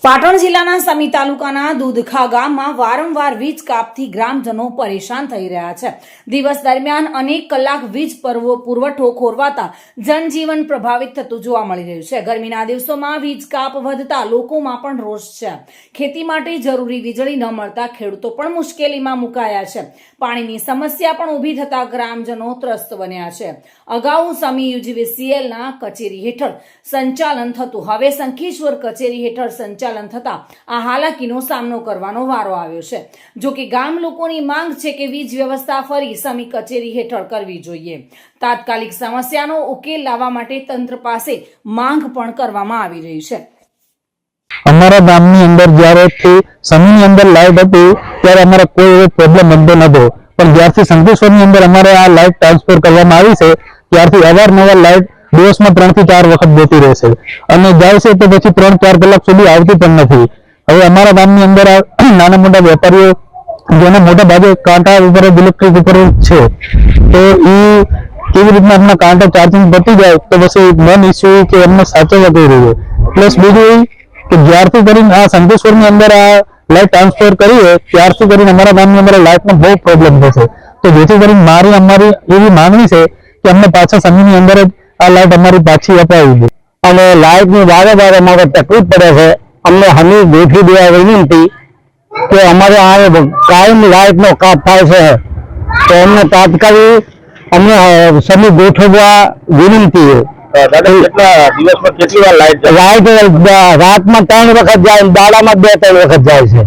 પાટણ જિલ્લાના સમી તાલુકાના દૂધખા ગામમાં વારંવાર વીજ કાપથી ગ્રામજનો પરેશાન થઈ રહ્યા છે। દિવસ દરમિયાન અનેક કલાક વીજ પુરવઠો ખોરવાતા જનજીવન પ્રભાવિત થતું જોવા મળી રહ્યું છે। ગરમીના દિવસોમાં વીજ કાપ વધતા લોકોમાં પણ રોષ છે। ખેતી માટે જરૂરી વીજળી ન મળતા ખેડૂતો પણ મુશ્કેલીમાં મુકાયા છે। પાણીની સમસ્યા પણ ઊભી થતા ગ્રામજનો ત્રસ્ત બન્યા છે। અગાઉ સમી યુજીવીસીએલના કચેરી હેઠળ સંચાલન થતું, હવે શંખેશ્વર કચેરી હેઠળ સંચાલન થતા આ હાલાકીનો સામનો કરવાનો વારો આવ્યો છે। જો કે ગામ લોકોની માંગ છે કે વીજ વ્યવસ્થા ફરી સમી કચેરી હેઠળ કરવી જોઈએ। તાત્કાલિક સમસ્યાનો ઉકેલ લાવવા માટે તંત્ર પાસે માંગ પણ કરવામાં આવી રહી છે। અમારા ગામની અંદર જ્યારેથી સમીની અંદર લાઇટ હતી ત્યારે અમારે કોઈ એવો પ્રોબ્લેમ બનતો નહોતો, પણ જ્યારથી શંખેશ્વરની અંદર અમારે આ લાઇટ ટ્રાન્સફર કરવામાં આવી છે ત્યારથી અવારનવાર લાઇટ દિવસમાં 3 થી 4 વખત જતી રહેશે અને જાય છે તો પછી 3-4 કલાક સુધી આવતી પણ નથી। હવે અમારા ગામની અંદર નાના મોટા વેપારીઓ જેના મોટા ભાગે કાંટા ઉપર ઇલેક્ટ્રિક ઉપર છે, તો એ કેવી રીતના આપણા કાંટા ચાર્જિંગ પતી જાય તો પછી મેન ઇસ્યુ કે એમને સાચવવા કઈ રહ્યું। પ્લસ બીજું કે જ્યારથી કરીને આ શંખેશ્વરની અંદર આ લાઇટ ટ્રાન્સફર કરીએ ત્યારથી કરીને અમારા ગામની અંદર લાઇટનો બહુ પ્રોબ્લેમ થશે, તો જેથી કરીને અમારી એવી માંગણી છે કે અમને પાછા સમીની અંદર જ આ લાઇટ અમારી પાછી અપાવી દે। અને લાઇટની વારે અમારે તકલીફ પડે છે। અમને હમી ગોઠવી દેવા વિનંતી કે અમારે આ કાયમ લાઇટનો કાપ થાય છે, તો અમને તાત્કાલિક અમને સમી ગોઠવવા વિનંતી છે। દિવસમાં કેટલી વાર લાઇટ રાતમાં 3 વખત જાય, દાડામાં 2-3 વખત જાય છે।